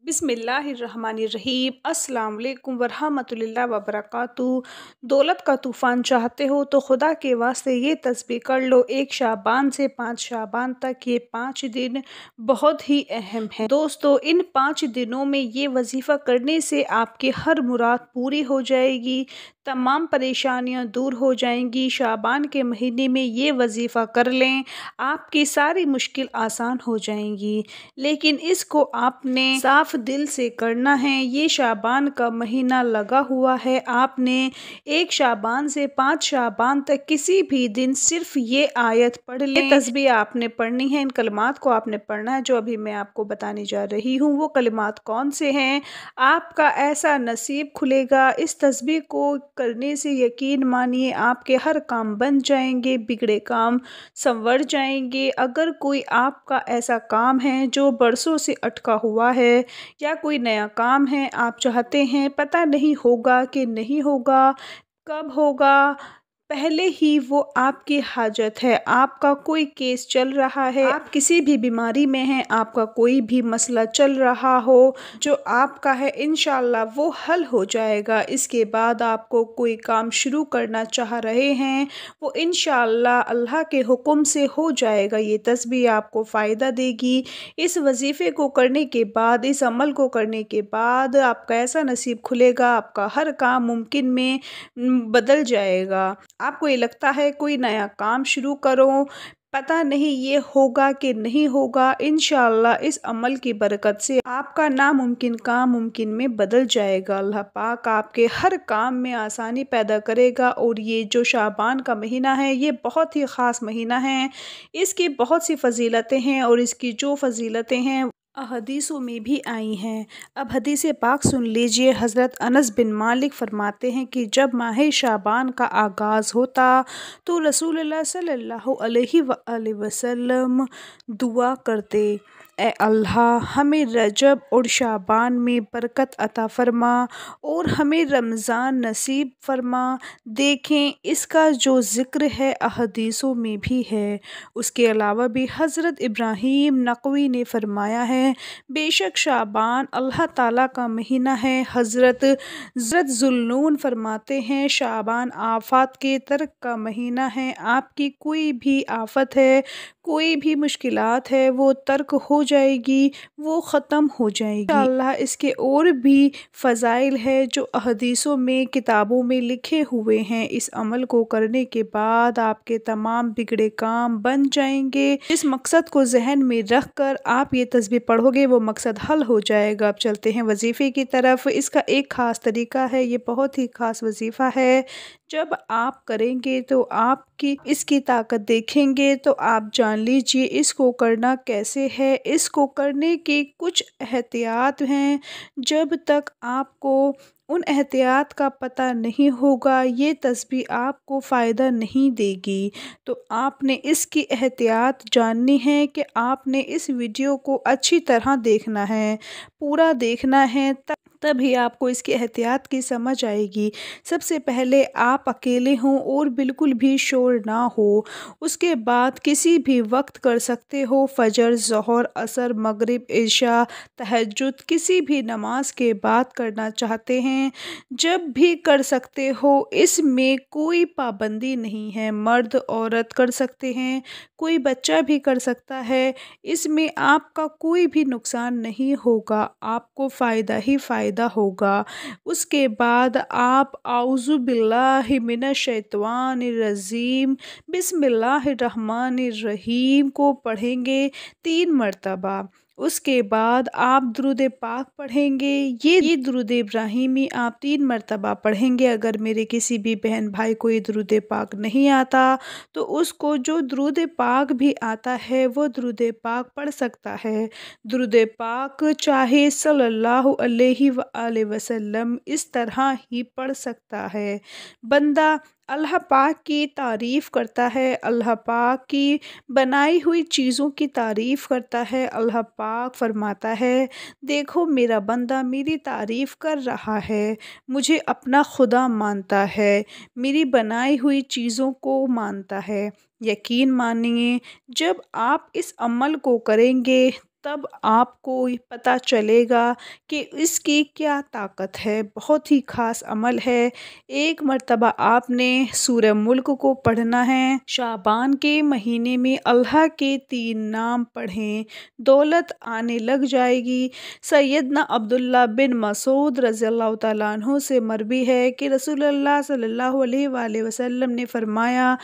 बिस्मिल्लाहिर्रहमानिर्रहीम। अस्सलाम वालेकुम वरहमतुल्लाहि वबरकातुहू। दौलत का तूफ़ान चाहते हो तो खुदा के वास्ते ये तस्बीह कर लो। 1 शाबान से 5 शाबान तक ये 5 दिन बहुत ही अहम है। दोस्तों, इन 5 दिनों में ये वजीफ़ा करने से आपकी हर मुराद पूरी हो जाएगी, तमाम परेशानियां दूर हो जाएंगी। शाबान के महीने में ये वजीफ़ा कर लें, आपकी सारी मुश्किल आसान हो जाएंगी। लेकिन इसको आपने साफ दिल से करना है। ये शाबान का महीना लगा हुआ है, आपने 1 शाबान से 5 शाबान तक किसी भी दिन सिर्फ ये आयत पढ़ लें। ये तस्बीह आपने पढ़नी है, इन कलिमात को आपने पढ़ना है जो अभी मैं आपको बताने जा रही हूँ। वो कलिमात कौन से हैं? आपका ऐसा नसीब खुलेगा, इस तस्बीह को करने से यकीन मानिए आपके हर काम बन जाएंगे, बिगड़े काम संवर जाएंगे। अगर कोई आपका ऐसा काम है जो बरसों से अटका हुआ है या कोई नया काम है आप चाहते हैं, पता नहीं होगा कि नहीं होगा, कब होगा, पहले ही वो आपकी हाजत है, आपका कोई केस चल रहा है, आप किसी भी बीमारी में हैं, आपका कोई भी मसला चल रहा हो जो आपका है, इंशाअल्लाह वो हल हो जाएगा। इसके बाद आपको कोई काम शुरू करना चाह रहे हैं, वो इंशाअल्लाह अल्लाह के हुक्म से हो जाएगा। ये तस्बीह आपको फ़ायदा देगी। इस वजीफ़े को करने के बाद, इस अमल को करने के बाद आपका ऐसा नसीब खुलेगा, आपका हर काम मुमकिन में बदल जाएगा। आपको ये लगता है कोई नया काम शुरू करो, पता नहीं ये होगा कि नहीं होगा, इंशाअल्लाह इस अमल की बरकत से आपका नामुमकिन काम मुमकिन में बदल जाएगा। अल्लाह पाक आपके हर काम में आसानी पैदा करेगा। और ये जो शाबान का महीना है ये बहुत ही ख़ास महीना है, इसकी बहुत सी फ़जीलतें हैं और इसकी जो फ़जीलतें हैं हदीसों में भी आई हैं। अब हदीस पाक सुन लीजिए। हज़रत अनस बिन मालिक फरमाते हैं कि जब माह शाबान का आगाज़ होता तो रसूलुल्लाह सल्लल्लाहु अलैहि वसल्लम दुआ करते, ए अल्लाह हमें रजब और शाबान में बरकत अता फ़रमा और हमें रमज़ान नसीब फ़रमा। देखें, इसका जो ज़िक्र है अहदीसों में भी है। उसके अलावा भी हज़रत इब्राहीम नक़वी ने फ़रमाया है, बेशक शाबान अल्लाह ताला का महीना है। हज़रत ज़ुन्नून फरमाते हैं, शाबान आफ़ात के तर्क का महीना है। आपकी कोई भी आफ़त है, कोई भी मुश्किलात है, वो तर्क हो जाएगी, वो ख़त्म हो जाएगी इंशाअल्लाह। इसके और भी फ़ज़ाइल है जो अहदीसों में, किताबों में लिखे हुए हैं। इस अमल को करने के बाद आपके तमाम बिगड़े काम बन जाएंगे। जिस मकसद को जहन में रख कर आप ये तस्बीह पढ़ोगे वो मकसद हल हो जाएगा। अब चलते हैं वजीफ़े की तरफ। इसका एक ख़ास तरीका है, ये बहुत ही ख़ास वजीफ़ा है। जब आप करेंगे तो आपकी इसकी ताकत देखेंगे तो आप जान लीजिए इसको करना कैसे है। इसको करने के कुछ एहतियात हैं, जब तक आपको उन एहतियात का पता नहीं होगा ये तस्बीह आपको फ़ायदा नहीं देगी। तो आपने इसकी एहतियात जाननी है कि आपने इस वीडियो को अच्छी तरह देखना है, पूरा देखना है, तभी आपको इसकी एहतियात की समझ आएगी। सबसे पहले आप अकेले हों और बिल्कुल भी शोर ना हो। उसके बाद किसी भी वक्त कर सकते हो, फ़जर, ज़ोहर, असर, मगरिब, इशा, तहज्जुद, किसी भी नमाज के बाद करना चाहते हैं जब भी कर सकते हो। इसमें कोई पाबंदी नहीं है, मर्द औरत कर सकते हैं, कोई बच्चा भी कर सकता है। इसमें आपका कोई भी नुकसान नहीं होगा, आपको फ़ायदा ही फ़ायदा होगा। उसके बाद आप आऊज़ु बिल्लाहि मिनश शैतानिर रजीम बिस्मिल्लाहिर्रहमानिर्रहीम को पढ़ेंगे 3 मरतबा। उसके बाद आप दुरूद पाक पढ़ेंगे। ये दुरूद इब्राहिमी आप 3 मरतबा पढ़ेंगे। अगर मेरे किसी भी बहन भाई को ये दुरूद पाक नहीं आता तो उसको जो दुरूद पाक भी आता है वो दुरूद पाक पढ़ सकता है। दुरूद पाक चाहे सल्लल्लाहु अलैहि वसल्लम इस तरह ही पढ़ सकता है। बंदा अल्लाह पाक की तारीफ़ करता है, अल्लाह पाक की बनाई हुई चीज़ों की तारीफ़ करता है। अल्लाह पाक फरमाता है, देखो मेरा बंदा मेरी तारीफ़ कर रहा है, मुझे अपना खुदा मानता है, मेरी बनाई हुई चीज़ों को मानता है। यकीन मानिए जब आप इस अमल को करेंगे تب آپ کو پتہ چلے گا کہ اس کی کیا طاقت ہے۔ بہت ہی خاص عمل ہے۔ ایک مرتبہ آپ نے سورہ ملک کو پڑھنا ہے۔ شعبان کے مہینے میں اللہ کے 3 نام پڑھیں، دولت آنے لگ جائے گی۔ سیدنا عبداللہ بن مسعود رضی اللہ تعالیٰ عنہ سے مروی ہے کہ رسول اللہ صلی اللہ علیہ وآلہ وسلم نے فرمایا،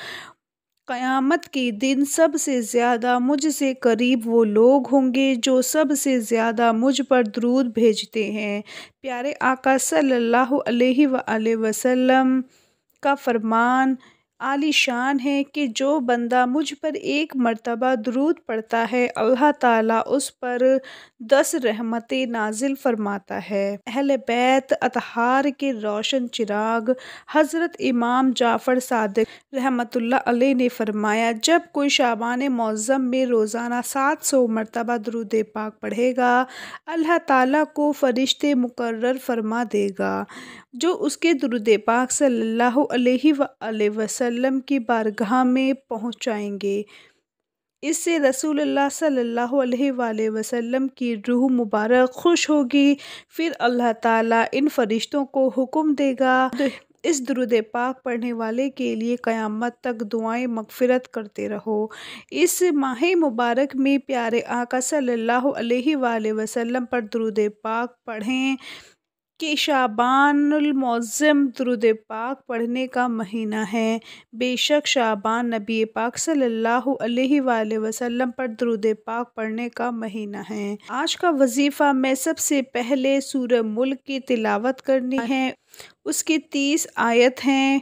قیامت کے دن سب سے زیادہ مجھ سے قریب وہ لوگ ہوں گے جو سب سے زیادہ مجھ پر درود بھیجتے ہیں۔ پیارے آقا صلی اللہ علیہ وآلہ وسلم کا فرمان عالی شان ہے کہ جو بندہ مجھ پر ایک مرتبہ درود پڑھتا ہے، اللہ تعالیٰ اس پر 10 رحمتیں نازل فرماتا ہے۔ اہل بیت اطہار کے روشن چراغ حضرت امام جعفر صادق رحمۃ اللہ علیہ نے فرمایا، جب کوئی شعبان معظم میں روزانہ 700 مرتبہ درود پاک پڑھے گا، اللہ تعالیٰ کو فرشتے مقرر فرما دے گا جو اس کے درود پاک صلی اللہ علیہ وآلہ وسلم کی بارگاہ میں پہنچائیں گے۔ اس سے رسول اللہ صلی اللہ علیہ وآلہ وسلم کی روح مبارک خوش ہوگی۔ پھر اللہ تعالیٰ ان فرشتوں کو حکم دے گا، اس درود پاک پڑھنے والے کے لیے قیامت تک دعائیں مغفرت کرتے رہو۔ اس ماہ مبارک میں پیارے آقا صلی اللہ علیہ وآلہ وسلم پر درود پاک پڑھیں کہ شعبان المعظم درود پاک پڑھنے کا مہینہ ہے۔ بے شک شعبان نبی پاک صلی اللہ علیہ وآلہ وسلم پر درود پاک پڑھنے کا مہینہ ہے۔ آج کا وظیفہ میں سب سے پہلے سورہ ملک کی تلاوت کرنی ہے۔ اس کی 30 آیت ہیں،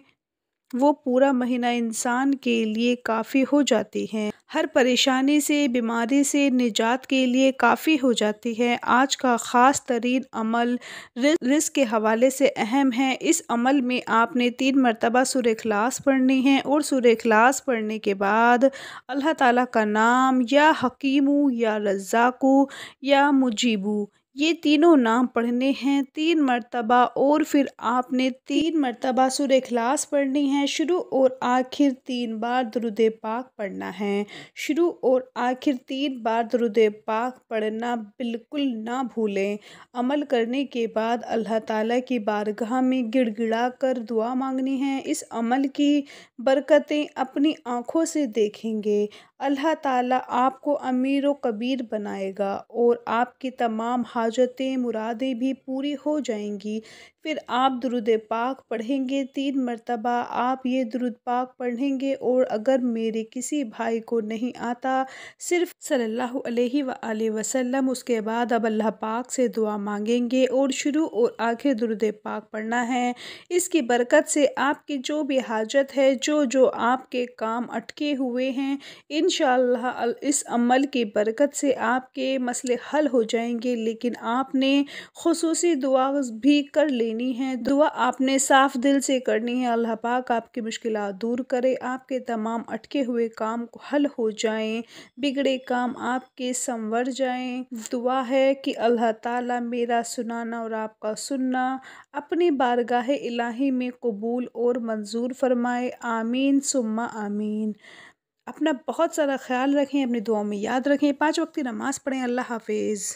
وہ پورا مہینہ انسان کے لیے کافی ہو جاتی ہیں۔ ہر پریشانی سے، بیماری سے نجات کے لیے کافی ہو جاتی ہے۔ آج کا خاص ترین عمل رزق کے حوالے سے اہم ہے۔ اس عمل میں آپ نے 3 مرتبہ سورہ اخلاص پڑھنی ہے اور سورہ اخلاص پڑھنے کے بعد اللہ تعالیٰ کا نام یا حکیمو یا رزاقو یا مجیبو، یہ تینوں نام پڑھنے ہیں 3 مرتبہ، اور پھر آپ نے 3 مرتبہ سورہ اخلاص پڑھنی ہے۔ شروع اور آخر 3 بار درود پاک پڑھنا ہے۔ شروع اور آخر 3 بار درود پاک پڑھنا بالکل نہ بھولیں۔ عمل کرنے کے بعد اللہ تعالیٰ کی بارگاہ میں گڑ گڑا کر دعا مانگنی ہے۔ اس عمل کی برکتیں اپنی آنکھوں سے دیکھیں گے۔ اللہ تعالیٰ آپ کو امیر و کبیر بنائے گا اور آپ کی تمام حاجتیں مرادیں بھی پوری ہو جائیں گی۔ پھر آپ درود پاک پڑھیں گے 3 مرتبہ۔ آپ یہ درود پاک پڑھیں گے، اور اگر میرے کسی بھائی کو نہیں آتا، صرف صلی اللہ علیہ وآلہ وسلم، اس کے بعد اب اللہ پاک سے دعا مانگیں گے اور شروع اور آخر درود پاک پڑھنا ہے۔ اس کی برکت سے آپ کی جو بھی حاجت ہے، جو آپ کے کام اٹکے ہوئے ہیں، انشاءاللہ اس عمل کی برکت سے آپ کے مسئلے حل ہو جائیں گے۔ لیکن آپ نے خصوصی دعا بھی کر لینی ہے۔ دعا آپ نے صاف دل سے کرنی ہے، اللہ پاک آپ کی مشکلات دور کرے، آپ کے تمام اٹکے ہوئے کام حل ہو جائیں، بگڑے کام آپ کے سنور جائیں۔ دعا ہے کہ اللہ تعالیٰ میرا سنانا اور آپ کا سننا اپنی بارگاہ الہی میں قبول اور منظور فرمائے، آمین ثم آمین۔ اپنا بہت سارا خیال رکھیں، اپنی دعاؤں میں یاد رکھیں، 5 وقتی نماز پڑھیں۔ اللہ حافظ۔